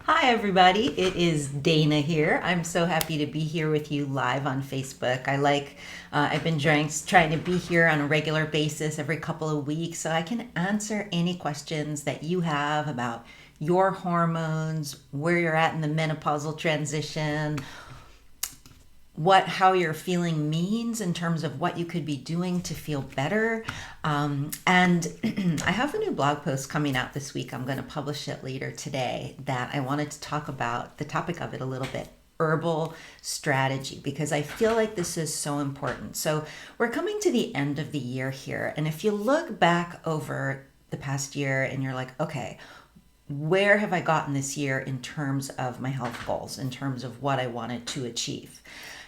Hi, everybody. It is Dana here. I'm so happy to be here with you live on Facebook. I've been trying to be here on a regular basis every couple of weeks so I can answer any questions that you have about your hormones, where you're at in the menopausal transition, how you're feeling means in terms of what you could be doing to feel better. And I have a new blog post coming out this week. I'm going to publish it later today that I wanted to talk about the topic of it a little bit. Herbal strategy, because I feel like this is so important. So we're coming to the end of the year here. And if you look back over the past year and you're like, okay, where have I gotten this year in terms of my health goals, in terms of what I wanted to achieve?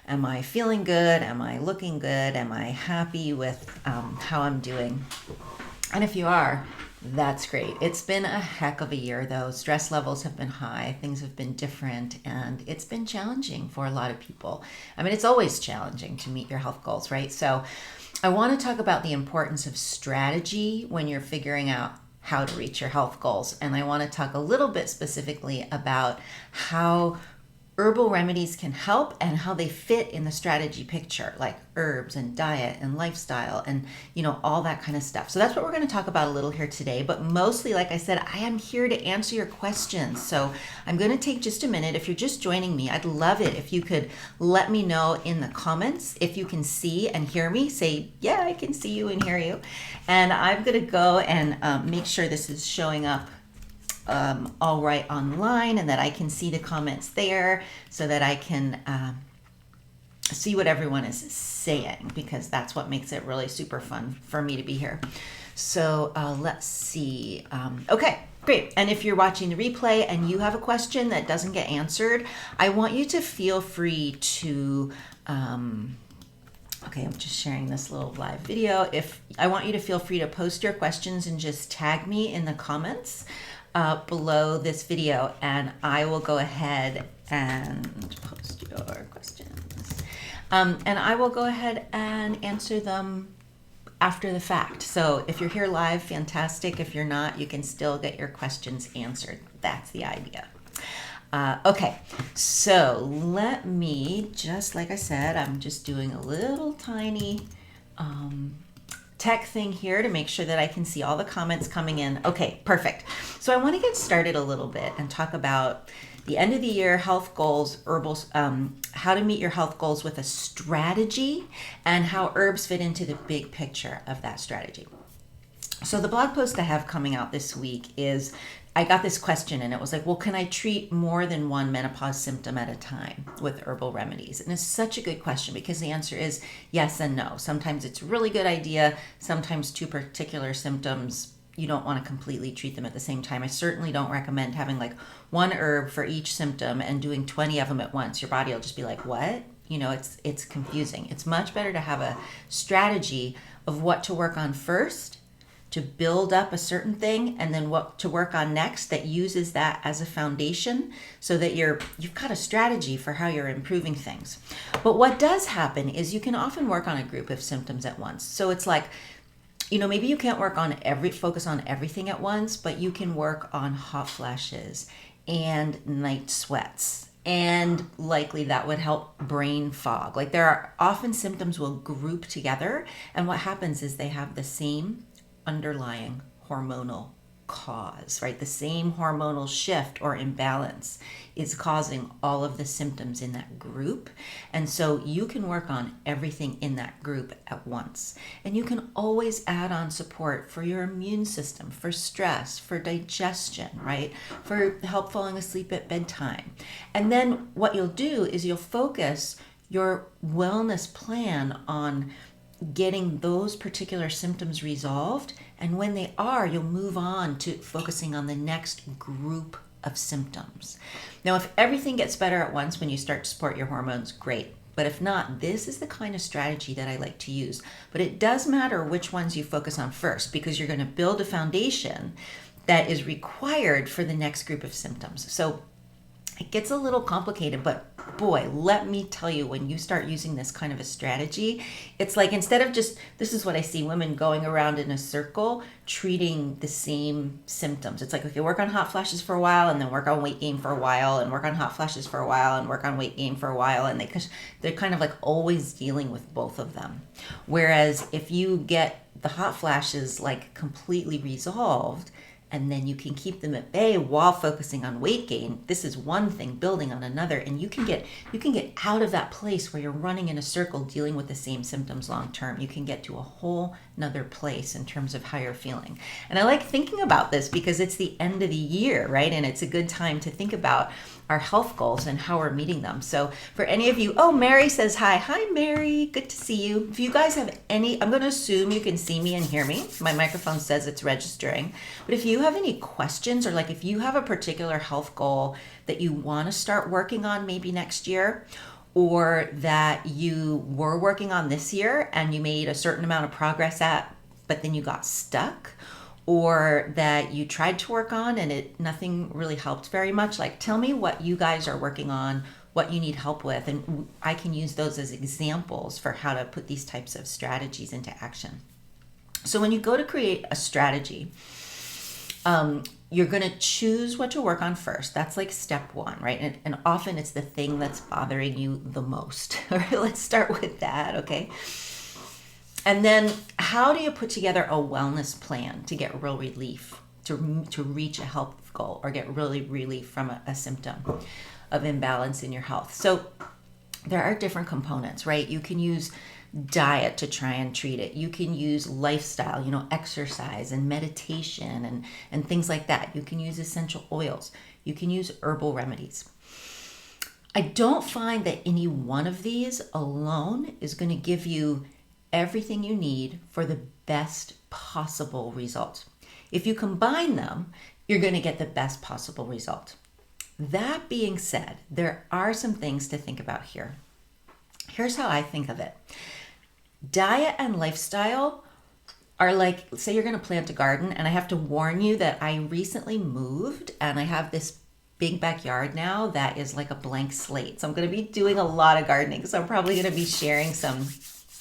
Am I feeling good? Am I looking good? Am I happy with how I'm doing? And if you are, that's great. It's been a heck of a year, though. Stress levels have been high, things have been different, and it's been challenging for a lot of people. I mean, it's always challenging to meet your health goals, right? So I want to talk about the importance of strategy when you're figuring out how to reach your health goals. And I want to talk a little bit specifically about how herbal remedies can help and how they fit in the strategy picture, like herbs and diet and lifestyle and, all that kind of stuff. So that's what we're going to talk about a little here today. But mostly, like I said, I am here to answer your questions. So I'm going to take just a minute. If you're just joining me, I'd love it if you could let me know in the comments if you can see and hear me. Say, yeah, I can see you and hear you. And I'm going to go and make sure this is showing up all right online and that I can see the comments there so that I can see what everyone is saying, because that's what makes it really super fun for me to be here. So let's see. Okay, great. And if you're watching the replay and you have a question that doesn't get answered, I want you to feel free to okay, I'm just sharing this little live video. I want you to feel free to post your questions and just tag me in the comments below this video, and I will go ahead and post your questions. And I will go ahead and answer them after the fact. So if you're here live, fantastic. If you're not, you can still get your questions answered. That's the idea. Okay, so let me just, like I said, I'm just doing a little tiny tech thing here to make sure that I can see all the comments coming in. Okay, perfect. So I want to get started a little bit and talk about the end of the year health goals, herbals, how to meet your health goals with a strategy, and how herbs fit into the big picture of that strategy. So the blog post I have coming out this week is, I got this question and it was like, well, can I treat more than one menopause symptom at a time with herbal remedies? And it's such a good question because the answer is yes and no. Sometimes it's a really good idea. Sometimes two particular symptoms, you don't want to completely treat them at the same time. I certainly don't recommend having like one herb for each symptom and doing 20 of them at once. Your body will just be like, what? It's confusing. It's much better to have a strategy of what to work on first, to build up a certain thing, and then what to work on next that uses that as a foundation so that you've got a strategy for how you're improving things. But what does happen is you can often work on a group of symptoms at once. So it's like, maybe you can't focus on everything at once, but you can work on hot flashes and night sweats. And likely that would help brain fog. Like, there are often symptoms will group together, and what happens is they have the same underlying hormonal cause, right? The same hormonal shift or imbalance is causing all of the symptoms in that group. And so you can work on everything in that group at once. And you can always add on support for your immune system, for stress, for digestion, right? For help falling asleep at bedtime. And then what you'll do is you'll focus your wellness plan on getting those particular symptoms resolved. And when they are, you'll move on to focusing on the next group of symptoms. Now, if everything gets better at once when you start to support your hormones, great. But if not, this is the kind of strategy that I like to use. But it does matter which ones you focus on first, because you're going to build a foundation that is required for the next group of symptoms. So it gets a little complicated, but boy, let me tell you, when you start using this kind of a strategy, it's like, instead of just, this is what I see women going around in a circle treating the same symptoms. It's like, okay, work on hot flashes for a while, and then work on weight gain for a while, and work on hot flashes for a while, and work on weight gain for a while. And they're kind of like always dealing with both of them. Whereas if you get the hot flashes like completely resolved, and then you can keep them at bay while focusing on weight gain, this is one thing building on another, and you can get out of that place where you're running in a circle dealing with the same symptoms long term. You can get to a whole nother place in terms of how you're feeling. And I like thinking about this because it's the end of the year, right? And it's a good time to think about our health goals and how we're meeting them. So for any of you, oh, Mary says hi. Hi, Mary. Good to see you. If you guys have any, I'm going to assume you can see me and hear me. My microphone says it's registering. But if you have any questions, or like if you have a particular health goal that you want to start working on maybe next year, or that you were working on this year and you made a certain amount of progress at, but then you got stuck, or that you tried to work on and nothing really helped very much, like tell me what you guys are working on, what you need help with, and I can use those as examples for how to put these types of strategies into action. So when you go to create a strategy, you're going to choose what to work on first. That's like step one, right? And often it's the thing that's bothering you the most. All right, let's start with that, okay? And then how do you put together a wellness plan to get real relief, to reach a health goal, or get really relief from a symptom of imbalance in your health? So there are different components, right? You can use diet to try and treat it. You can use lifestyle, exercise and meditation and things like that. You can use essential oils. You can use herbal remedies. I don't find that any one of these alone is going to give you everything you need for the best possible result. If you combine them, you're going to get the best possible result. That being said, there are some things to think about here. Here's how I think of it. Diet and lifestyle are like, say you're going to plant a garden, and I have to warn you that I recently moved and I have this big backyard now that is like a blank slate. So I'm going to be doing a lot of gardening. So I'm probably going to be sharing some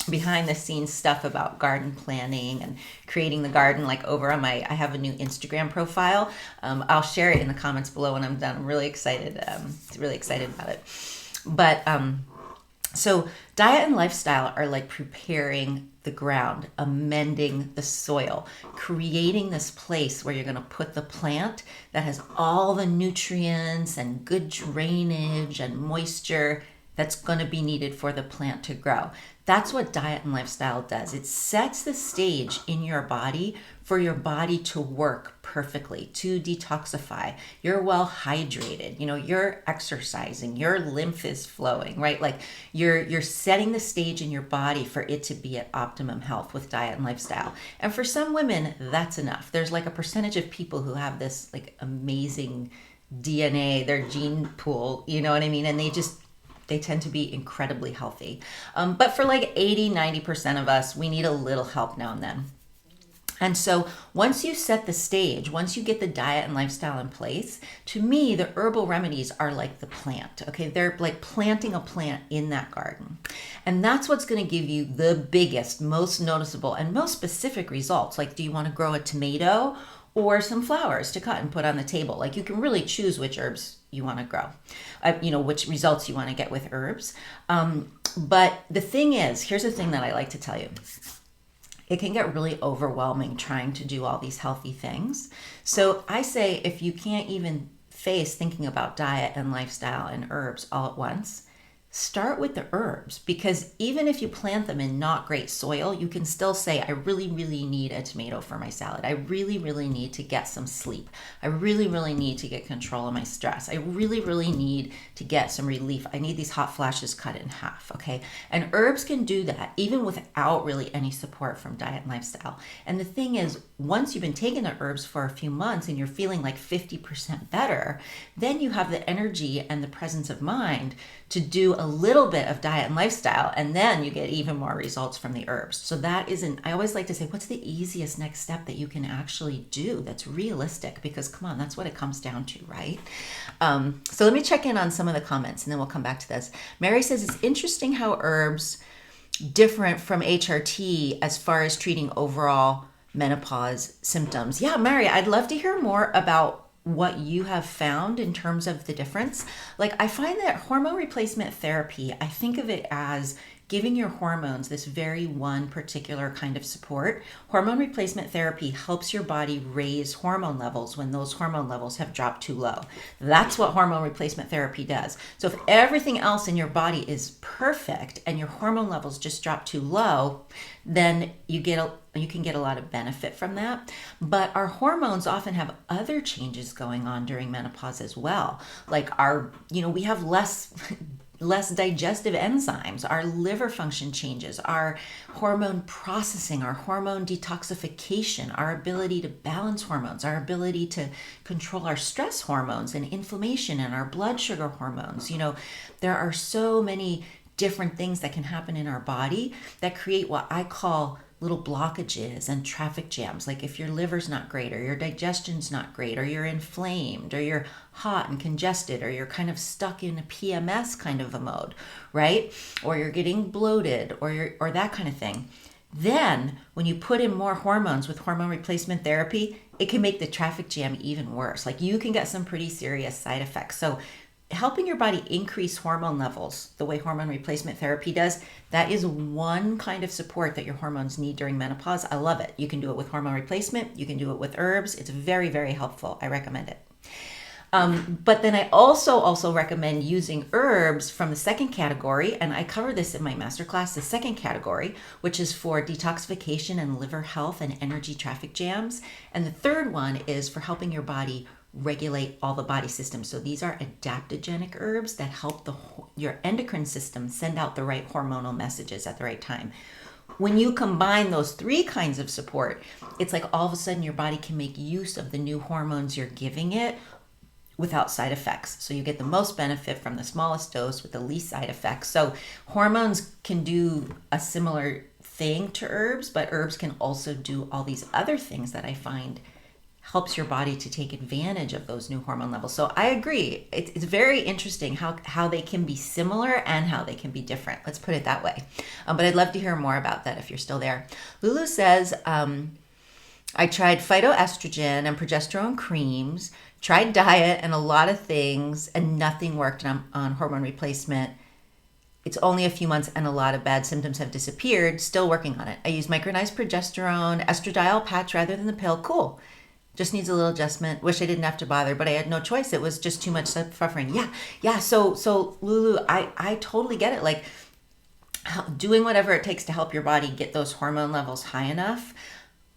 behind the scenes stuff about garden planning and creating the garden, like over on I have a new Instagram profile. I'll share it in the comments below when I'm done. I'm really excited about it. But so diet and lifestyle are like preparing the ground, amending the soil, creating this place where you're going to put the plant that has all the nutrients and good drainage and moisture that's going to be needed for the plant to grow. That's what diet and lifestyle does. It sets the stage in your body for your body to work perfectly, to detoxify. You're well hydrated, you're exercising, your lymph is flowing, right? Like you're setting the stage in your body for it to be at optimum health with diet and lifestyle. And for some women, that's enough. There's like a percentage of people who have this like amazing DNA, their gene pool, you know what I mean? And they tend to be incredibly healthy. But for like 80-90% of us, we need a little help now and then. And so once you set the stage, once you get the diet and lifestyle in place, to me, the herbal remedies are like the plant, okay? They're like planting a plant in that garden. And that's what's going to give you the biggest, most noticeable, and most specific results. Like, do you want to grow a tomato or some flowers to cut and put on the table? Like, you can really choose which herbs you want to grow, which results you want to get with herbs. But the thing is, here's the thing that I like to tell you. It can get really overwhelming trying to do all these healthy things. So I say, if you can't even face thinking about diet and lifestyle and herbs all at once, start with the herbs, because even if you plant them in not great soil, you can still say, I really, really need a tomato for my salad. I really, really need to get some sleep. I really, really need to get control of my stress. I really, really need to get some relief. I need these hot flashes cut in half, okay? And herbs can do that even without really any support from diet and lifestyle. And the thing is, once you've been taking the herbs for a few months and you're feeling like 50% better, then you have the energy and the presence of mind to do a little bit of diet and lifestyle, and then you get even more results from the herbs. So that isn't, I always like to say, what's the easiest next step that you can actually do that's realistic? Because come on, that's what it comes down to, right? So let me check in on some of the comments and then we'll come back to this. Mary says, it's interesting how herbs different from HRT as far as treating overall menopause symptoms. Yeah, Mary, I'd love to hear more about what you have found in terms of the difference. Like, I find that hormone replacement therapy, I think of it as giving your hormones this very one particular kind of support. Hormone replacement therapy helps your body raise hormone levels when those hormone levels have dropped too low. That's what hormone replacement therapy does. So if everything else in your body is perfect and your hormone levels just drop too low, then you can get a lot of benefit from that. But our hormones often have other changes going on during menopause as well. Like we have less digestive enzymes, our liver function changes, our hormone processing, our hormone detoxification, our ability to balance hormones, our ability to control our stress hormones and inflammation and our blood sugar hormones. There are so many different things that can happen in our body that create what I call little blockages and traffic jams. Like if your liver's not great, or your digestion's not great, or you're inflamed, or you're hot and congested, or you're kind of stuck in a PMS kind of a mode, right? Or you're getting bloated, or that kind of thing. Then when you put in more hormones with hormone replacement therapy, it can make the traffic jam even worse. Like you can get some pretty serious side effects. So helping your body increase hormone levels the way hormone replacement therapy does, that is one kind of support that your hormones need during menopause. I love it. You can do it with hormone replacement. You can do it with herbs. It's very, very helpful. I recommend it. But then I also recommend using herbs from the second category, and I cover this in my masterclass, the second category, which is for detoxification and liver health and energy traffic jams. And the third one is for helping your body regulate all the body systems. So these are adaptogenic herbs that help your endocrine system send out the right hormonal messages at the right time. When you combine those three kinds of support, it's like all of a sudden your body can make use of the new hormones you're giving it without side effects. So you get the most benefit from the smallest dose with the least side effects. So hormones can do a similar thing to herbs, but herbs can also do all these other things that I find helps your body to take advantage of those new hormone levels. So I agree. It's very interesting how they can be similar and how they can be different. Let's put it that way. But I'd love to hear more about that if you're still there. Lulu says, I tried phytoestrogen and progesterone creams, tried diet and a lot of things, and nothing worked on hormone replacement. It's only a few months and a lot of bad symptoms have disappeared. Still working on it. I use micronized progesterone, estradiol patch rather than the pill. Cool. Just needs a little adjustment. Wish I didn't have to bother, but I had no choice. It was just too much suffering. Yeah. So Lulu, I totally get it. Like doing whatever it takes to help your body get those hormone levels high enough.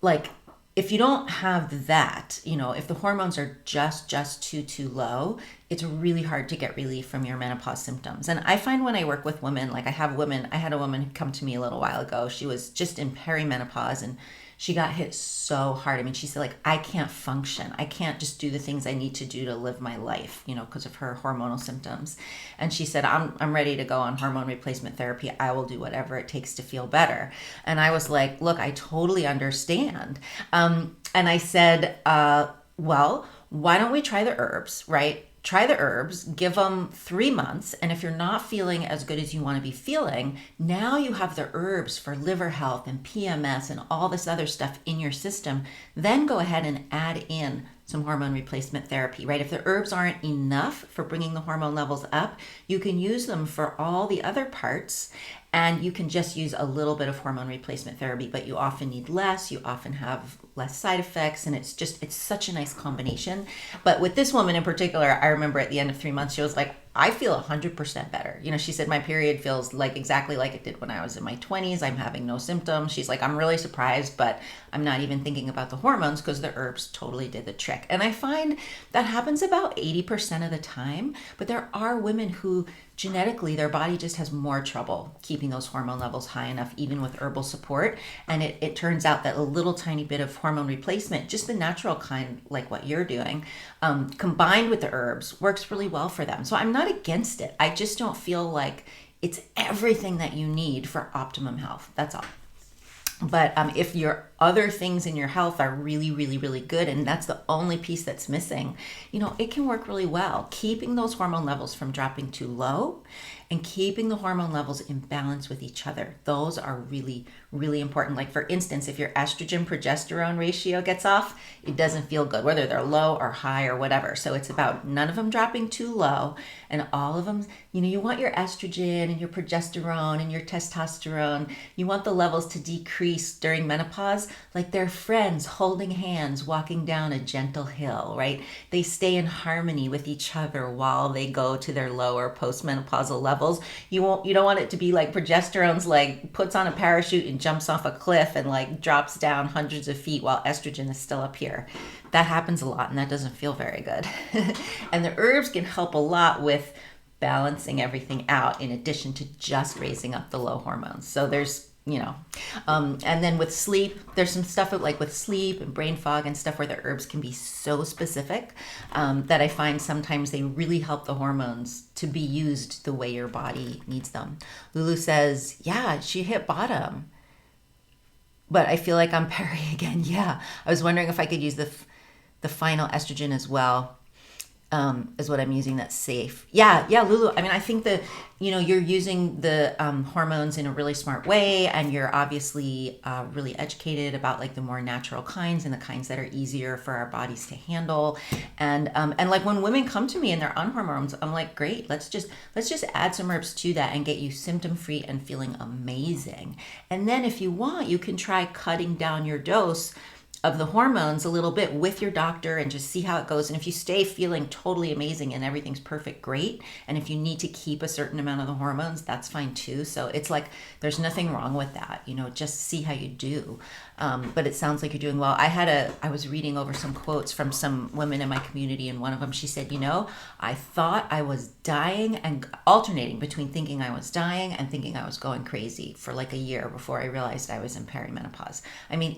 Like if you don't have that, if the hormones are just too low, it's really hard to get relief from your menopause symptoms. And I find when I work with women, like I had a woman come to me a little while ago. She was just in perimenopause and she got hit so hard. I mean, she said, like, I can't function. I can't just do the things I need to do to live my life, because of her hormonal symptoms. And she said, I'm ready to go on hormone replacement therapy. I will do whatever it takes to feel better. And I was like, look, I totally understand. And I said, well, why don't we try the herbs, right? Try the herbs, give them 3 months. And if you're not feeling as good as you want to be feeling, now you have the herbs for liver health and PMS and all this other stuff in your system. Then go ahead and add in some hormone replacement therapy, right? If the herbs aren't enough for bringing the hormone levels up, you can use them for all the other parts. And you can just use a little bit of hormone replacement therapy, but you often need less. You often have less side effects, and it's such a nice combination. But with this woman in particular, I remember at the end of 3 months, she was like, I feel 100% better. She said, my period feels like exactly like it did when I was in my 20s. I'm having no symptoms. She's like, I'm really surprised, but I'm not even thinking about the hormones because the herbs totally did the trick. And I find that happens about 80% of the time, but there are women who genetically their body just has more trouble keeping those hormone levels high enough, even with herbal support. And it turns out that a little tiny bit of hormone replacement, just the natural kind, like what you're doing, combined with the herbs, works really well for them. So I'm not against it. I just don't feel like it's everything that you need for optimum health. That's all. But if your other things in your health are really, really, really good, and that's the only piece that's missing, it can work really well. Keeping those hormone levels from dropping too low and keeping the hormone levels in balance with each other. Those are really, really important. Like for instance, if your estrogen progesterone ratio gets off, it doesn't feel good, whether they're low or high or whatever. So it's about none of them dropping too low and all of them, you want your estrogen and your progesterone and your testosterone, you want the levels to decrease during menopause, like they're friends holding hands, walking down a gentle hill, right? They stay in harmony with each other while they go to their lower postmenopausal levels. You don't want it to be like progesterone's like puts on a parachute and jumps off a cliff and like drops down hundreds of feet while estrogen is still up here. That happens a lot and that doesn't feel very good. And the herbs can help a lot with balancing everything out in addition to just raising up the low hormones. So there's and then with sleep, there's some stuff with sleep and brain fog and stuff where the herbs can be so specific that I find sometimes they really help the hormones to be used the way your body needs them. Lulu says, yeah, she hit bottom, but I feel like I'm peri again. Yeah, I was wondering if I could use the final estrogen as well. Is what I'm using that's safe. Yeah, Lulu. I mean, I think that, you're using the hormones in a really smart way, and you're obviously really educated about like the more natural kinds and the kinds that are easier for our bodies to handle. And like when women come to me and they're on hormones, I'm like, great, let's just add some herbs to that and get you symptom free and feeling amazing. And then if you want, you can try cutting down your dose of the hormones a little bit with your doctor and just see how it goes. And if you stay feeling totally amazing and everything's perfect, great. And if you need to keep a certain amount of the hormones, that's fine too. So it's like, there's nothing wrong with that, just see how you do. But it sounds like you're doing well. I was reading over some quotes from some women in my community, and one of them, she said, I thought I was dying, and alternating between thinking I was dying and thinking I was going crazy for like a year before I realized I was in perimenopause. I mean,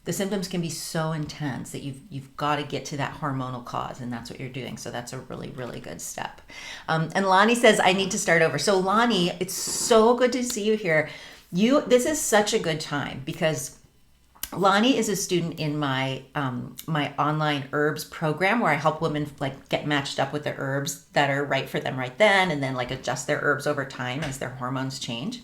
the symptoms can be so intense that you've got to get to that hormonal cause, and that's what you're doing. So that's a really, really good step. And Lonnie says, I need to start over. So Lonnie, it's so good to see you here. This is such a good time because Lonnie is a student in my my online herbs program where I help women like get matched up with the herbs that are right for them right then, and then like adjust their herbs over time as their hormones change.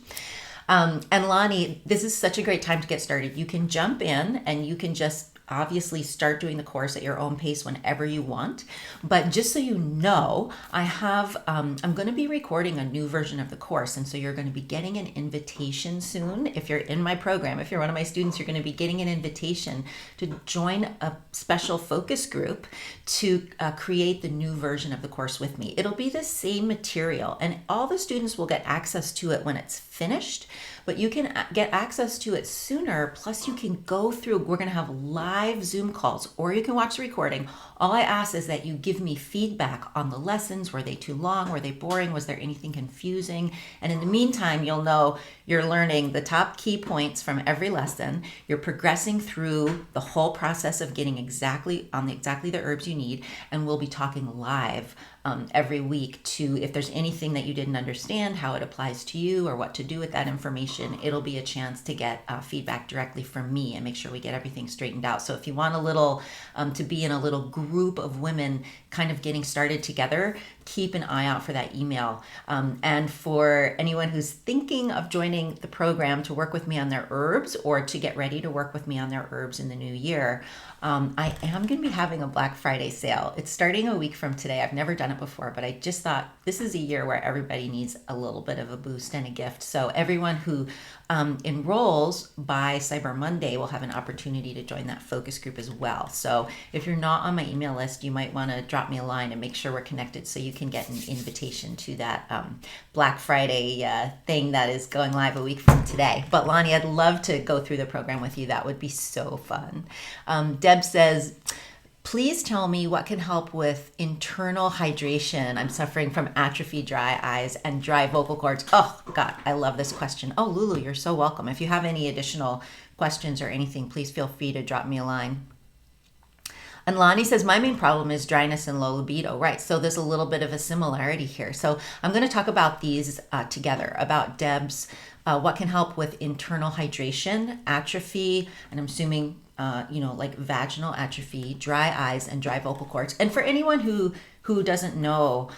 And Lonnie, this is such a great time to get started. You can jump in and you can just obviously start doing the course at your own pace whenever you want. But just so you know, I'm going to be recording a new version of the course. And so you're going to be getting an invitation soon. If you're in my program, if you're one of my students, you're going to be getting an invitation to join a special focus group to create the new version of the course with me. It'll be the same material and all the students will get access to it when it's finished, but you can get access to it sooner. Plus you can go through, we're going to have live Zoom calls, or you can watch the recording. All I ask is that you give me feedback on the lessons. Were they too long? Were they boring? Was there anything confusing? And in the meantime, you'll know you're learning the top key points from every lesson. You're progressing through the whole process of getting exactly the herbs you need. And we'll be talking live every week to, if there's anything that you didn't understand, how it applies to you or what to do with that information. It'll be a chance to get feedback directly from me and make sure we get everything straightened out. So if you want a little, to be in a little group of women kind of getting started together, keep an eye out for that email. And for anyone who's thinking of joining the program to work with me on their herbs or to get ready to work with me on their herbs in the new year, I am going to be having a Black Friday sale. It's starting a week from today. I've never done it before, but I just thought this is a year where everybody needs a little bit of a boost and a gift. So everyone who enrolls by Cyber Monday will have an opportunity to join that focus group as well. So if you're not on my email list, you might want to drop me a line and make sure we're connected so you can get an invitation to that Black Friday thing that is going live a week from today. But Lonnie, I'd love to go through the program with you. That would be so fun. Deb says, Please tell me what can help with internal hydration. I'm suffering from atrophy, dry eyes, and dry vocal cords. Oh, God, I love this question. Oh, Lulu, you're so welcome. If you have any additional questions or anything, please feel free to drop me a line. And Lonnie says, my main problem is dryness and low libido. Right, so there's a little bit of a similarity here. So I'm going to talk about these together, about Deb's, what can help with internal hydration, atrophy, and I'm assuming, like vaginal atrophy, dry eyes, and dry vocal cords. And for anyone who doesn't know,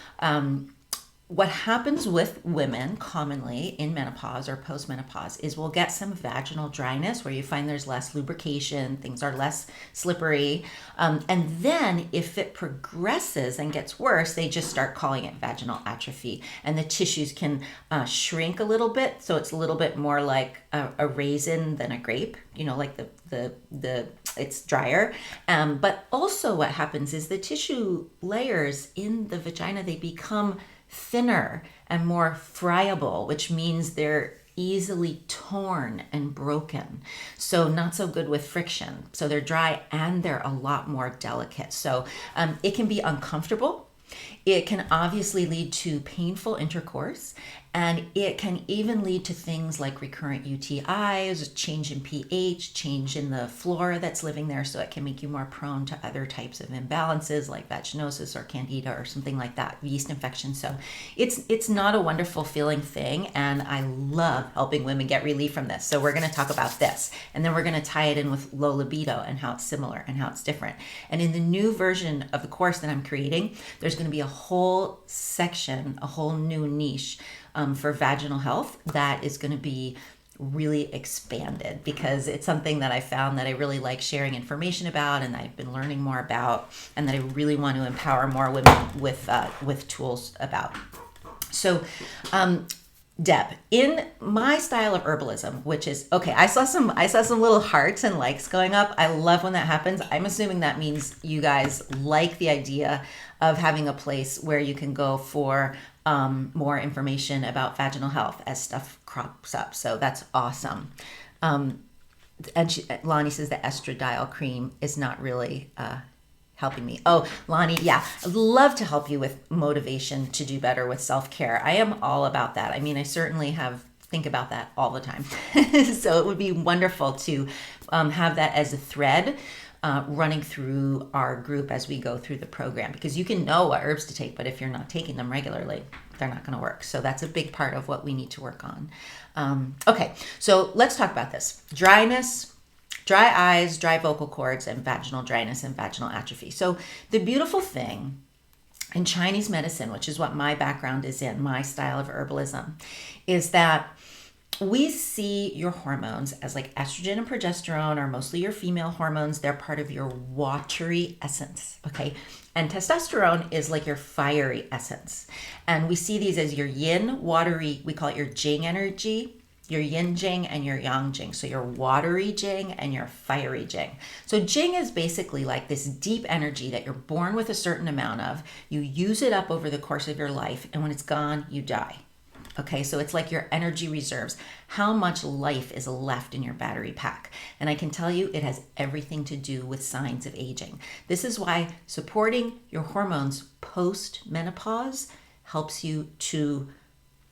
what happens with women commonly in menopause or post-menopause is we'll get some vaginal dryness where you find there's less lubrication, things are less slippery. And then if it progresses and gets worse, they just start calling it vaginal atrophy. And the tissues can shrink a little bit. So it's a little bit more like a raisin than a grape, like it's drier. But also what happens is the tissue layers in the vagina, they become thinner and more friable, which means they're easily torn and broken. So not so good with friction. So they're dry and they're a lot more delicate. So it can be uncomfortable. It can obviously lead to painful intercourse, and it can even lead to things like recurrent UTIs, change in pH, change in the flora that's living there. So it can make you more prone to other types of imbalances like vaginosis or candida or something like that, yeast infection. So it's not a wonderful feeling thing, and I love helping women get relief from this. So we're going to talk about this, and then we're going to tie it in with low libido and how it's similar and how it's different. And in the new version of the course that I'm creating, there's going to be a whole section, a whole new niche for vaginal health that is going to be really expanded, because it's something that I found that I really like sharing information about, and I've been learning more about, and that I really want to empower more women with tools about. So Deb, in my style of herbalism, which is okay, I saw some little hearts and likes going up. I love when that happens. I'm assuming that means you guys like the idea of having a place where you can go for more information about vaginal health as stuff crops up. So that's awesome. And Lonnie says the estradiol cream is not really helping me. Oh, Lonnie, yeah, I'd love to help you with motivation to do better with self-care. I am all about that. I mean, I certainly think about that all the time. So it would be wonderful to have that as a thread running through our group as we go through the program, because you can know what herbs to take, but if you're not taking them regularly, they're not going to work. So that's a big part of what we need to work on. Okay, so let's talk about this. Dryness, dry eyes, dry vocal cords, and vaginal dryness and vaginal atrophy. So the beautiful thing in Chinese medicine, which is what my background is in, my style of herbalism, is that we see your hormones as like estrogen and progesterone are mostly your female hormones. They're part of your watery essence, okay? And testosterone is like your fiery essence. And we see these as your yin, watery, we call it your jing energy, your yin jing and your yang jing. So your watery jing and your fiery jing. So jing is basically like this deep energy that you're born with a certain amount of. You use it up over the course of your life, and when it's gone, you die. Okay, so it's like your energy reserves, how much life is left in your battery pack. And I can tell you it has everything to do with signs of aging. This is why supporting your hormones post-menopause helps you to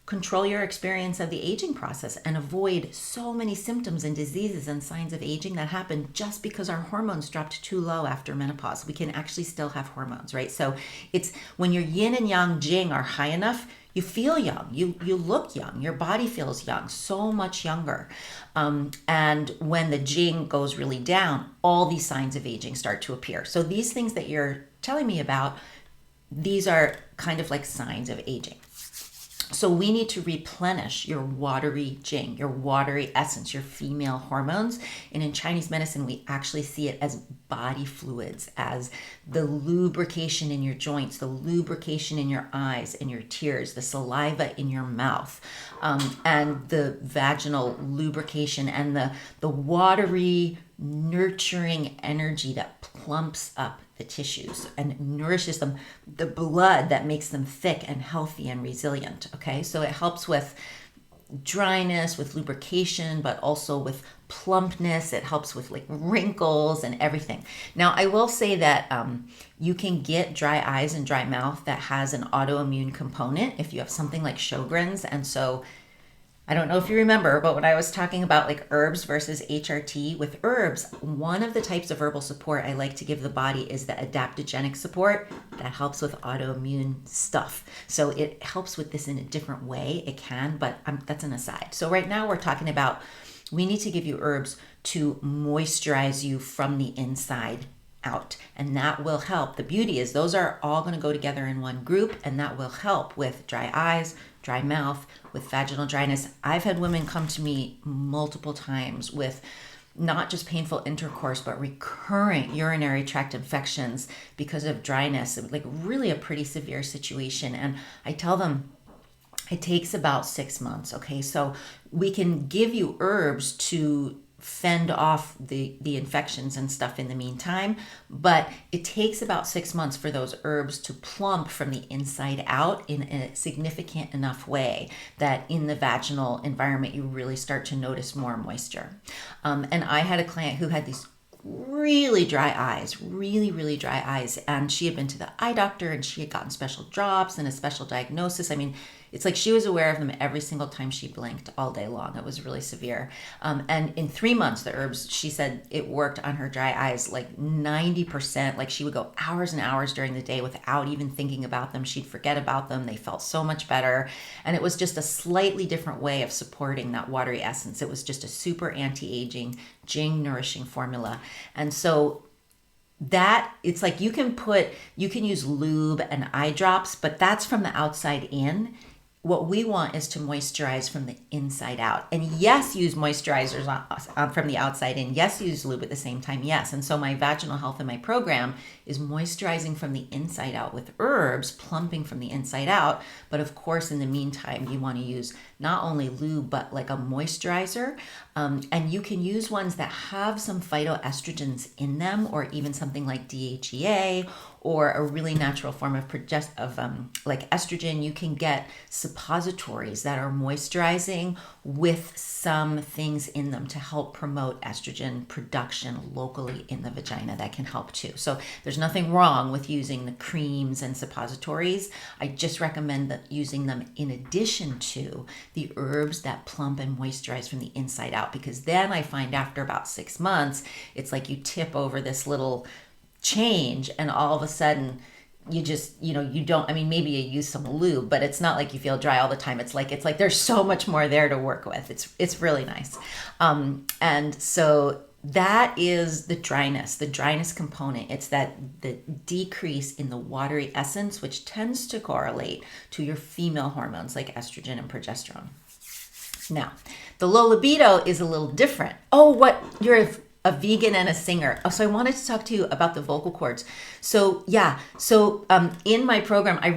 control your experience of the aging process and avoid so many symptoms and diseases and signs of aging that happen just because our hormones dropped too low after menopause. We can actually still have hormones, right? So it's when your yin and yang jing are high enough, you feel young, you look young, your body feels young, so much younger. And when the jing goes really down, all these signs of aging start to appear. So these things that you're telling me about, these are kind of like signs of aging. So we need to replenish your watery jing, your watery essence, your female hormones. And in Chinese medicine, we actually see it as body fluids, as the lubrication in your joints, the lubrication in your eyes and your tears, the saliva in your mouth, and the vaginal lubrication and the watery, nurturing energy that plumps up the tissues and nourishes them, the blood that makes them thick and healthy and resilient. Okay, so it helps with dryness, with lubrication, but also with plumpness. It helps with like wrinkles and everything. Now, I will say that you can get dry eyes and dry mouth that has an autoimmune component if you have something like Sjogren's. And so I don't know if you remember, but when I was talking about like herbs versus HRT, with herbs, one of the types of herbal support I like to give the body is the adaptogenic support that helps with autoimmune stuff. So it helps with this in a different way. It can, but that's an aside. So right now we're talking about we need to give you herbs to moisturize you from the inside out, and that will help. The beauty is those are all going to go together in one group, and that will help with dry eyes, dry mouth, with vaginal dryness. I've had women come to me multiple times with not just painful intercourse, but recurrent urinary tract infections because of dryness, like really a pretty severe situation. And I tell them it takes about 6 months. Okay, so we can give you herbs to fend off the infections and stuff in the meantime, but it takes about 6 months for those herbs to plump from the inside out in a significant enough way that in the vaginal environment you really start to notice more moisture. And I had a client who had these really dry eyes, really dry eyes, and she had been to the eye doctor and she had gotten special drops and a special diagnosis. I mean, it's like she was aware of them every single time she blinked all day long. It was really severe. And in 3 months, the herbs, she said it worked on her dry eyes like 90%. Like she would go hours and hours during the day without even thinking about them. She'd forget about them. They felt so much better. And it was just a slightly different way of supporting that watery essence. It was just a super anti-aging, Jing nourishing formula. And so that it's like you can use lube and eye drops, but that's from the outside in. What we want is to moisturize from the inside out. And yes, use moisturizers from the outside in. Yes, use lube at the same time. Yes. And so my vaginal health in my program is moisturizing from the inside out with herbs, plumping from the inside out. But of course, in the meantime, you want to use not only lube, but like a moisturizer. And you can use ones that have some phytoestrogens in them, or even something like DHEA, or a really natural form of like estrogen. You can get suppositories that are moisturizing with some things in them to help promote estrogen production locally in the vagina. That can help too. So there's nothing wrong with using the creams and suppositories. I just recommend that using them in addition to the herbs that plump and moisturize from the inside out, because then I find after about 6 months, it's like you tip over this little change and all of a sudden you just, you don't, I mean, maybe you use some lube, but it's not like you feel dry all the time. It's like there's so much more there to work with. It's really nice. And so that is the dryness component. It's the decrease in the watery essence, which tends to correlate to your female hormones like estrogen and progesterone. Now, the low libido is a little different. You're a vegan and a singer. So I wanted to talk to you about the vocal cords. So in my program, I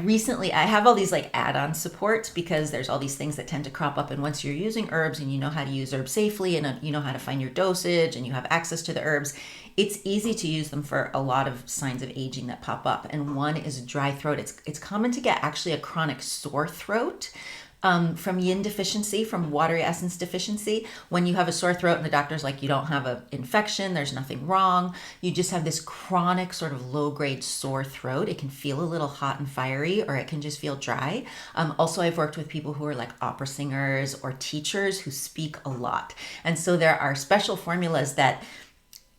have all these like add-on supports because there's all these things that tend to crop up. And once you're using herbs and you know how to use herbs safely and you know how to find your dosage and you have access to the herbs, it's easy to use them for a lot of signs of aging that pop up. And one is dry throat. It's common to get actually a chronic sore throat from yin deficiency, from watery essence deficiency. When you have a sore throat and the doctor's like, you don't have an infection, there's nothing wrong. You just have this chronic sort of low-grade sore throat. It can feel a little hot and fiery, or it can just feel dry. Also, I've worked with people who are like opera singers or teachers who speak a lot. And so there are special formulas that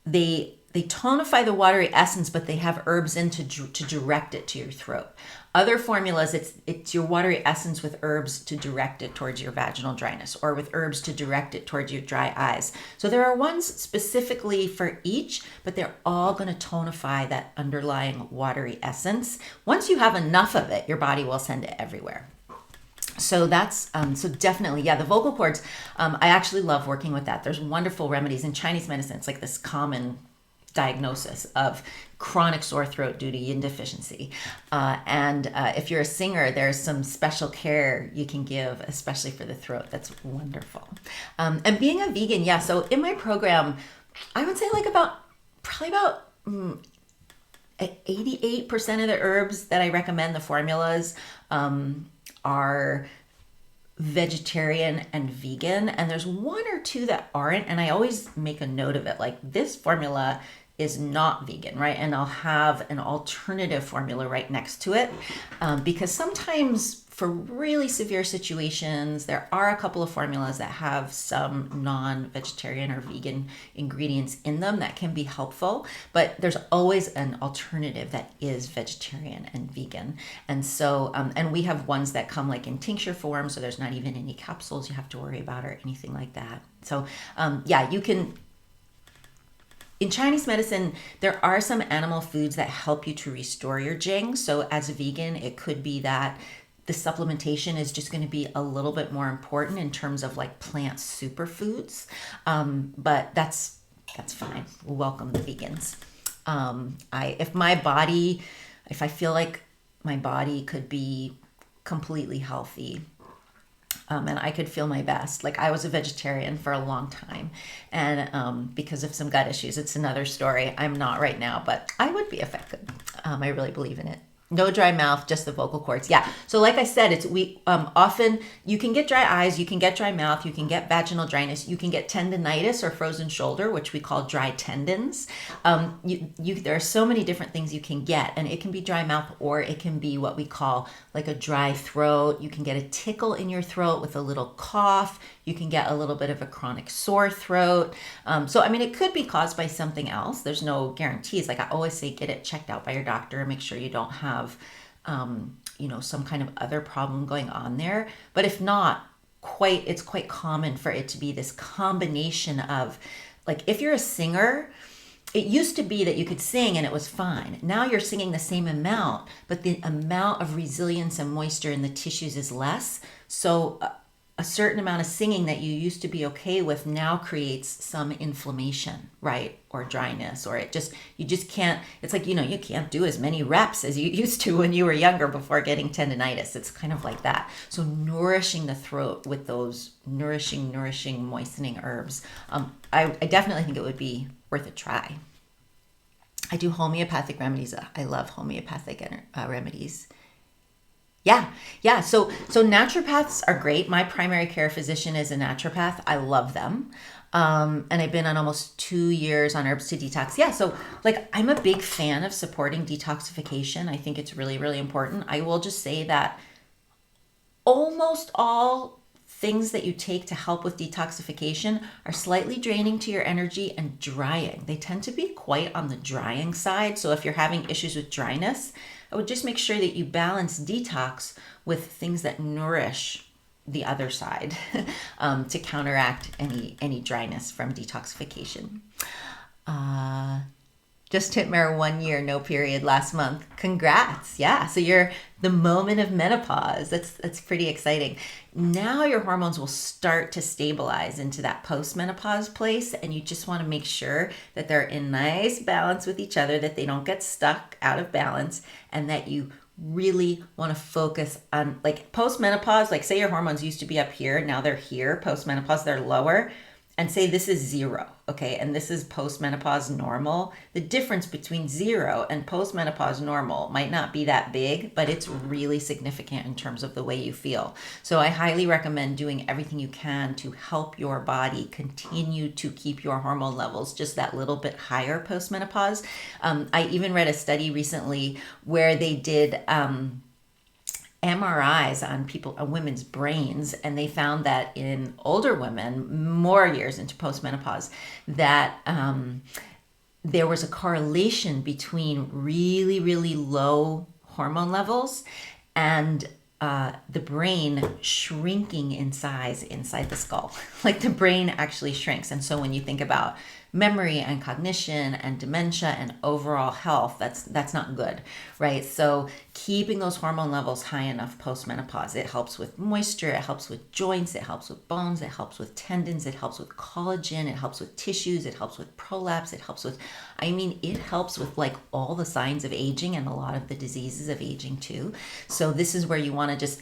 they tonify the watery essence, but they have herbs in to direct it to your throat. Other formulas, it's your watery essence with herbs to direct it towards your vaginal dryness, or with herbs to direct it towards your dry eyes. So there are ones specifically for each, but they're all going to tonify that underlying watery essence. Once you have enough of it, your body will send it everywhere. So that's, so definitely, the vocal cords, I actually love working with that. There's wonderful remedies in Chinese medicine. It's like this common diagnosis of chronic sore throat due to yin deficiency. And if you're a singer, there's some special care you can give, especially for the throat. That's wonderful. And being a vegan, so in my program, I would say probably about 88% of the herbs that I recommend, the formulas, are vegetarian and vegan, and there's one or two that aren't, and I always make a note of it, like this formula is not vegan, right? And I'll have an alternative formula right next to it, because sometimes for really severe situations, there are a couple of formulas that have some non-vegetarian or vegan ingredients in them that can be helpful, but there's always an alternative that is vegetarian and vegan. And so, and we have ones that come like in tincture form, so there's not even any capsules you have to worry about or anything like that. So yeah, you can, in Chinese medicine, there are some animal foods that help you to restore your Jing. So as a vegan, it could be that the supplementation is just going to be a little bit more important in terms of like plant superfoods. But that's fine. We'll welcome the vegans. If I feel like my body could be completely healthy, and I could feel my best. Like I was a vegetarian for a long time, and because of some gut issues, it's another story. I'm not right now, but I would be affected. I really believe in it. No dry mouth, just the vocal cords. Yeah. So like I said, often you can get dry eyes, you can get dry mouth, you can get vaginal dryness, you can get tendinitis or frozen shoulder, which we call dry tendons. There are so many different things you can get, and it can be dry mouth, or it can be what we call like a dry throat. You can get a tickle in your throat with a little cough. You can get a little bit of a chronic sore throat. So, I mean, it could be caused by something else. There's no guarantees. Like I always say, get it checked out by your doctor and make sure you don't have, some kind of other problem going on there. But if not, it's quite common for it to be this combination of, like, if you're a singer, it used to be that you could sing and it was fine. Now you're singing the same amount, but the amount of resilience and moisture in the tissues is less. So a certain amount of singing that you used to be okay with now creates some inflammation, right? Or dryness, or you just can't, it's like, you can't do as many reps as you used to when you were younger before getting tendinitis. It's kind of like that. So nourishing the throat with those nourishing, moistening herbs, I definitely think it would be worth a try. I do homeopathic remedies. I love homeopathic remedies. Yeah. So naturopaths are great. My primary care physician is a naturopath. I love them. And I've been on almost 2 years on herbs to detox. Yeah. So like, I'm a big fan of supporting detoxification. I think it's really, really important. I will just say that almost all things that you take to help with detoxification are slightly draining to your energy and drying. They tend to be quite on the drying side. So if you're having issues with dryness, I would just make sure that you balance detox with things that nourish the other side to counteract any dryness from detoxification. Just hit Mare 1 year, no period last month. Congrats. Yeah. So you're the moment of menopause. That's pretty exciting. Now your hormones will start to stabilize into that post-menopause place. And you just want to make sure that they're in nice balance with each other, that they don't get stuck out of balance, and that you really want to focus on, like, post-menopause, like say your hormones used to be up here, now they're here. Post-menopause, they're lower. And say this is 0, okay? And this is post-menopause normal. The difference between 0 and post-menopause normal might not be that big, but it's really significant in terms of the way you feel. So I highly recommend doing everything you can to help your body continue to keep your hormone levels just that little bit higher post-menopause. I even read a study recently where they did MRIs on women's brains, and they found that in older women, more years into postmenopause, that there was a correlation between really, really low hormone levels and the brain shrinking in size inside the skull. Like the brain actually shrinks. And so when you think about memory and cognition and dementia and overall health, that's not good, right? So keeping those hormone levels high enough post-menopause, it helps with moisture, it helps with joints, it helps with bones, it helps with tendons, it helps with collagen, it helps with tissues, it helps with prolapse, it helps with like all the signs of aging and a lot of the diseases of aging too. So this is where you want to just,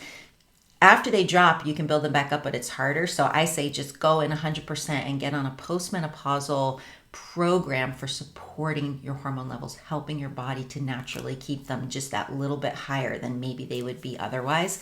after they drop, you can build them back up, but it's harder. So I say just go in 100% and get on a postmenopausal program for supporting your hormone levels, helping your body to naturally keep them just that little bit higher than maybe they would be otherwise.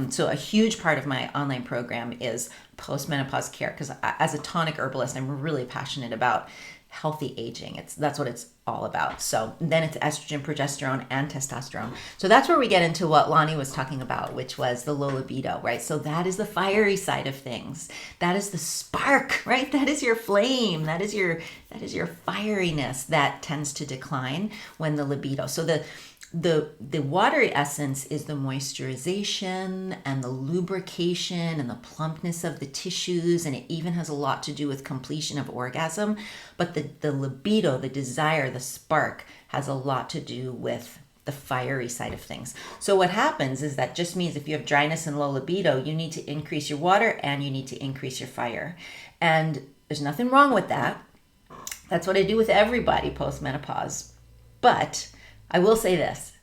So a huge part of my online program is post-menopause care, because as a tonic herbalist, I'm really passionate about healthy aging. That's what it's all about. So then it's estrogen, progesterone, and testosterone. So that's where we get into what Lonnie was talking about, which was the low libido, right? So that is the fiery side of things. That is the spark, right? That is your flame. That is your fieriness that tends to decline when the libido. So the watery essence is the moisturization and the lubrication and the plumpness of the tissues, and it even has a lot to do with completion of orgasm. But the libido, the desire, the spark, has a lot to do with the fiery side of things. So what happens is that just means if you have dryness and low libido, you need to increase your water and you need to increase your fire. And there's nothing wrong with that. That's what I do with everybody post-menopause. But I will say this,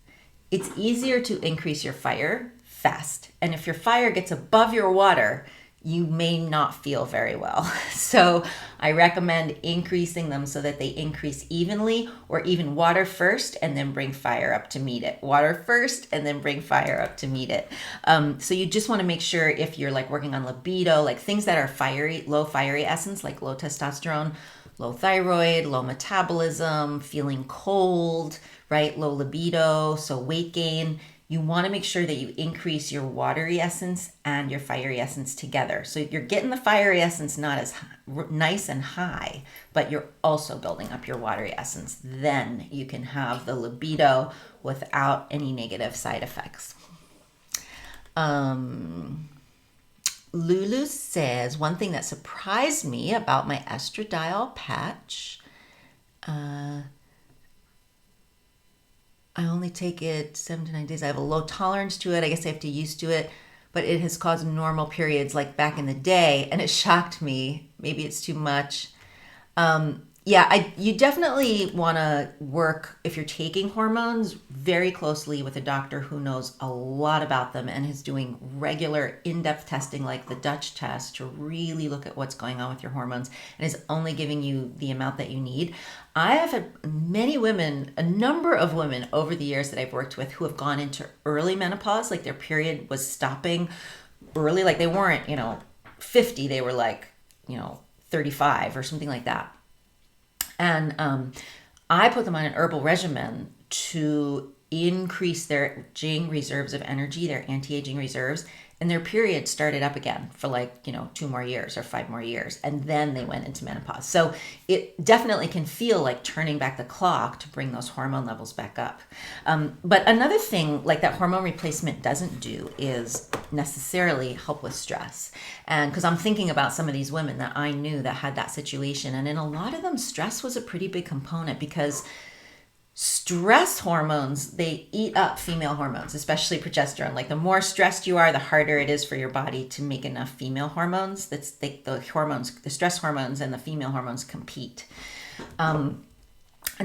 it's easier to increase your fire fast. And if your fire gets above your water, you may not feel very well. So I recommend increasing them so that they increase evenly, or even water first and then bring fire up to meet it. Water first and then bring fire up to meet it. So you just want to make sure, if you're like working on libido, like things that are fiery, low fiery essence, like low testosterone, low thyroid, low metabolism, feeling cold, right? Low libido, so weight gain. You want to make sure that you increase your watery essence and your fiery essence together. So you're getting the fiery essence not as nice and high, but you're also building up your watery essence. Then you can have the libido without any negative side effects. Lulu says, one thing that surprised me about my estradiol patch, I only take it 7 to 9 days. I have a low tolerance to it. I guess I have to used to it, but it has caused normal periods like back in the day, and it shocked me. Maybe it's too much. You definitely want to work, if you're taking hormones, very closely with a doctor who knows a lot about them and is doing regular in-depth testing like the Dutch test to really look at what's going on with your hormones, and is only giving you the amount that you need. I have had many women, a number of women over the years that I've worked with, who have gone into early menopause, like their period was stopping early, like they weren't, 50, they were like, 35 or something like that. And I put them on an herbal regimen to increase their Jing reserves of energy, their anti-aging reserves, and their period started up again for 2 more years or 5 more years. And then they went into menopause. So it definitely can feel like turning back the clock to bring those hormone levels back up. But another thing like that hormone replacement doesn't do is necessarily help with stress. And because I'm thinking about some of these women that I knew that had that situation. And in a lot of them, stress was a pretty big component, because stress hormones, they eat up female hormones, especially progesterone. Like the more stressed you are, the harder it is for your body to make enough female hormones. The stress hormones and the female hormones compete. And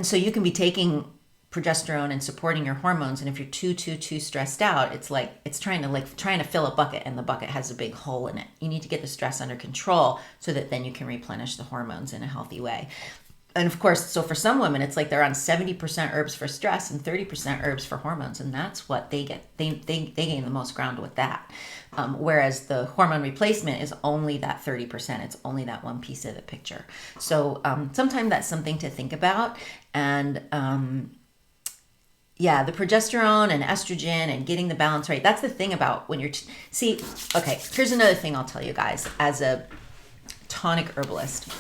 so you can be taking progesterone and supporting your hormones, and if you're too stressed out, it's like it's trying to fill a bucket, and the bucket has a big hole in it. You need to get the stress under control so that then you can replenish the hormones in a healthy way. And of course, so for some women, it's like they're on 70% herbs for stress and 30% herbs for hormones. And that's what they get. They gain the most ground with that. Whereas the hormone replacement is only that 30%. It's only that one piece of the picture. So sometimes that's something to think about. And the progesterone and estrogen and getting the balance right. That's the thing about when you're... here's another thing I'll tell you guys as a tonic herbalist.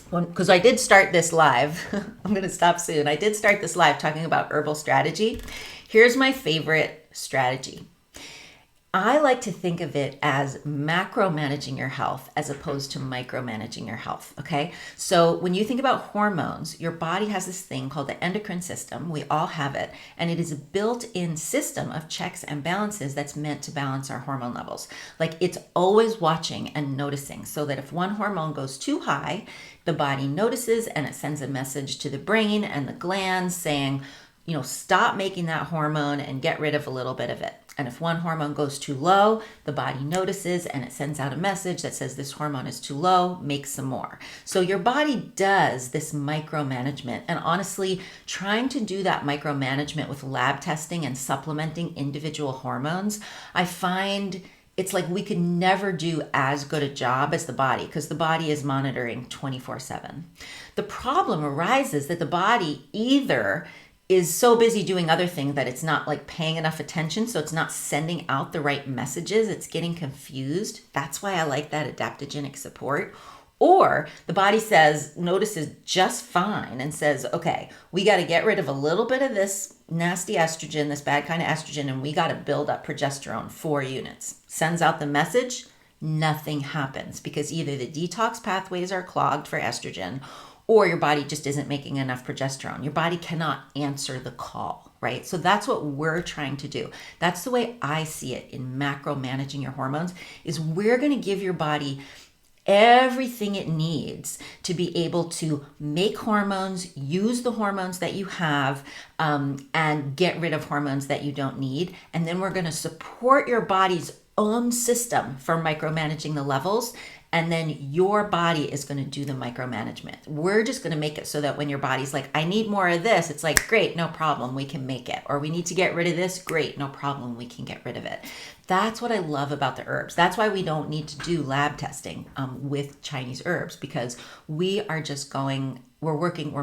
Because I did start this live. I'm going to stop soon. I did start this live talking about herbal strategy. Here's my favorite strategy. I like to think of it as macro managing your health as opposed to micromanaging your health, okay? So when you think about hormones, your body has this thing called the endocrine system. We all have it, and it is a built-in system of checks and balances that's meant to balance our hormone levels. Like it's always watching and noticing, so that if one hormone goes too high, the body notices and it sends a message to the brain and the glands saying, stop making that hormone and get rid of a little bit of it. And if one hormone goes too low, the body notices and it sends out a message that says this hormone is too low, make some more. So your body does this micromanagement. And honestly, trying to do that micromanagement with lab testing and supplementing individual hormones, I find it's like we could never do as good a job as the body, because the body is monitoring 24/7. The problem arises that the body either is so busy doing other things that it's not like paying enough attention, so it's not sending out the right messages, it's getting confused. That's why I like that adaptogenic support. Or the body notices just fine and says, okay, we got to get rid of a little bit of this nasty estrogen, this bad kind of estrogen, and we got to build up progesterone, 4 units. Sends out the message, nothing happens, because either the detox pathways are clogged for estrogen, or your body just isn't making enough progesterone. Your body cannot answer the call, right? So that's what we're trying to do. That's the way I see it in macro managing your hormones, is we're going to give your body everything it needs to be able to make hormones, use the hormones that you have, and get rid of hormones that you don't need. And then we're going to support your body's own system for micromanaging the levels. And then your body is going to do the micromanagement. We're just going to make it so that when your body's like, I need more of this, it's like, great, no problem, we can make it. Or we need to get rid of this, great, no problem, we can get rid of it. That's what I love about the herbs. That's why we don't need to do lab testing with Chinese herbs, because we're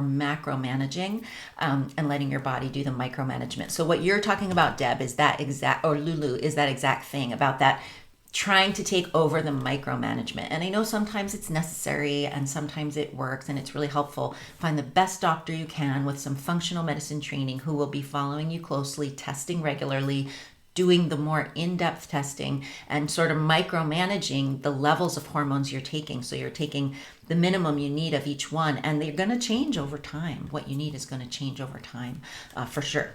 macro managing and letting your body do the micromanagement. So what you're talking about, Deb, is that Lulu, is that exact thing about that trying to take over the micromanagement. And I know sometimes it's necessary and sometimes it works and it's really helpful. Find the best doctor you can with some functional medicine training who will be following you closely, testing regularly, doing the more in-depth testing, and sort of micromanaging the levels of hormones you're taking. So you're taking the minimum you need of each one, and they're going to change over time. What you need is going to change over time, for sure.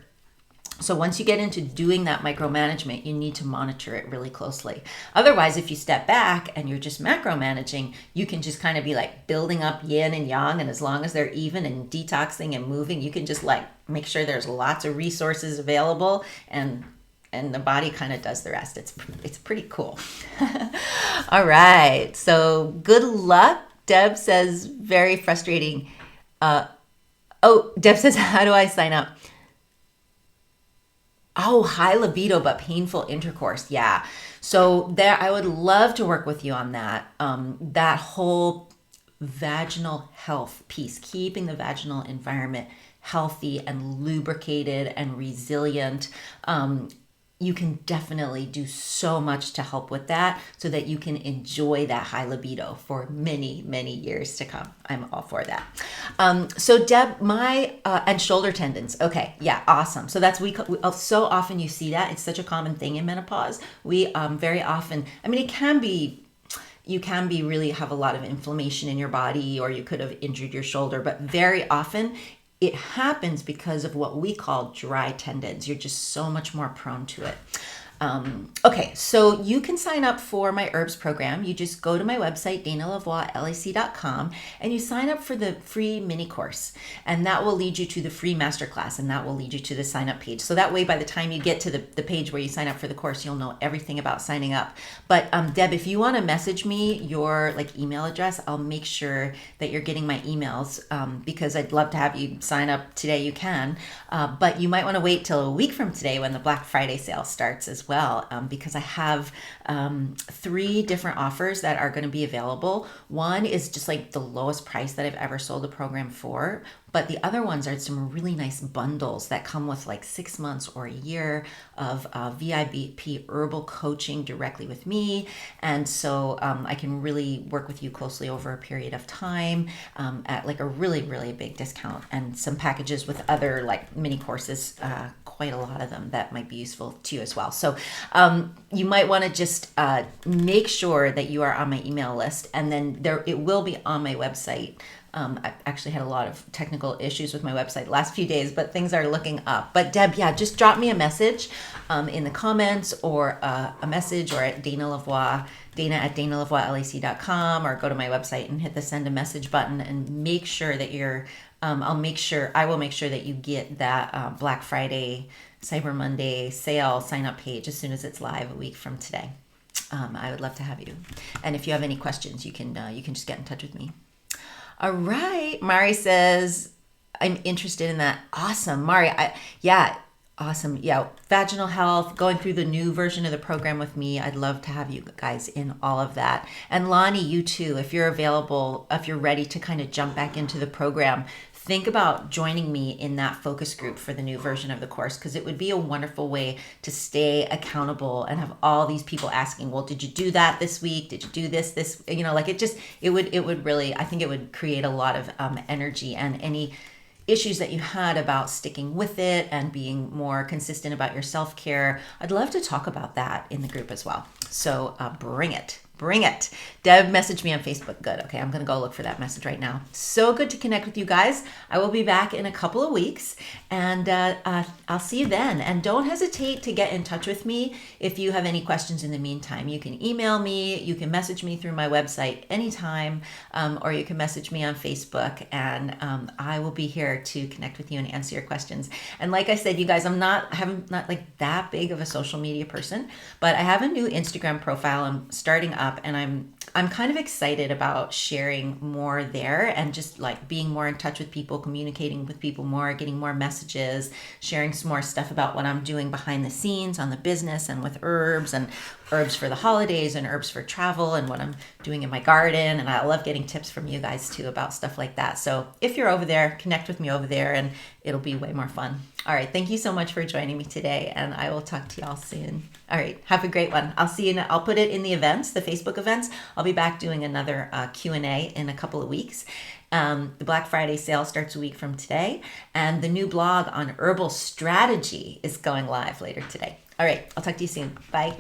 So once you get into doing that micromanagement, you need to monitor it really closely. Otherwise, if you step back and you're just macromanaging, you can just kind of be like building up yin and yang, and as long as they're even and detoxing and moving, you can just like make sure there's lots of resources available, and the body kind of does the rest. It's pretty cool. All right. So good luck. Deb says, very frustrating. Deb says, how do I sign up? Oh, high libido, but painful intercourse. Yeah. So there, I would love to work with you on that. That whole vaginal health piece, keeping the vaginal environment healthy and lubricated and resilient. You can definitely do so much to help with that so that you can enjoy that high libido for many, many years to come. I'm all for that. So Deb, and shoulder tendons. Okay. Yeah. Awesome. So that's, so often you see that. It's such a common thing in menopause. We very often, you can be really have a lot of inflammation in your body, or you could have injured your shoulder, but very often it happens because of what we call dry tendons. You're just so much more prone to it. Okay, so you can sign up for my herbs program. You just go to my website, danalavoielac.com, and you sign up for the free mini course, and that will lead you to the free masterclass, and that will lead you to the sign up page. So that way, by the time you get to the page where you sign up for the course, you'll know everything about signing up. But Deb, if you want to message me your email address, I'll make sure that you're getting my emails, because I'd love to have you sign up today. You can, but you might want to wait till a week from today when the Black Friday sale starts as well, because I have 3 different offers that are going to be available. One is just like the lowest price that I've ever sold a program for, but the other ones are some really nice bundles that come with 6 months or a year of VIP herbal coaching directly with me. And so I can really work with you closely over a period of time at a really, really big discount, and some packages with other mini courses, quite a lot of them that might be useful to you as well. So you might want to just make sure that you are on my email list, and then it will be on my website. I actually had a lot of technical issues with my website the last few days, but things are looking up. But Deb, yeah, just drop me a message in the comments, or a message, or at Dana@danalavoielac.com, or go to my website and hit the send a message button, and make sure that you're I will make sure that you get that Black Friday, Cyber Monday sale sign up page as soon as it's live a week from today. I would love to have you. And if you have any questions, you can just get in touch with me. All right. Mari says, I'm interested in that. Awesome. Mari, awesome. Yeah. Vaginal health, going through the new version of the program with me. I'd love to have you guys in all of that. And Lonnie, you too, if you're available, if you're ready to kind of jump back into the program, think about joining me in that focus group for the new version of the course, because it would be a wonderful way to stay accountable and have all these people asking, well, did you do that this week? Did you do this, like it would really, I think it would create a lot of energy, and any issues that you had about sticking with it and being more consistent about your self-care. I'd love to talk about that in the group as well. So bring it. Deb messaged me on Facebook. Good. Okay, I'm going to go look for that message right now. So good to connect with you guys. I will be back in a couple of weeks, and I'll see you then. And don't hesitate to get in touch with me if you have any questions in the meantime. You can email me, you can message me through my website anytime, or you can message me on Facebook, and I will be here to connect with you and answer your questions. And like I said, you guys, I'm not like that big of a social media person, but I have a new Instagram profile I'm starting up, and I'm kind of excited about sharing more there, and just like being more in touch with people, communicating with people more, getting more messages, sharing some more stuff about what I'm doing behind the scenes on the business, and with herbs, and herbs for the holidays, and herbs for travel, and what I'm doing in my garden. And I love getting tips from you guys too about stuff like that. So if you're over there, connect with me over there, and it'll be way more fun. All right. Thank you so much for joining me today, and I will talk to y'all soon. All right. Have a great one. I'll see you. I'll put it in the events, the Facebook events. I'll be back doing another Q&A in a couple of weeks. The Black Friday sale starts a week from today, and the new blog on herbal strategy is going live later today. All right. I'll talk to you soon. Bye.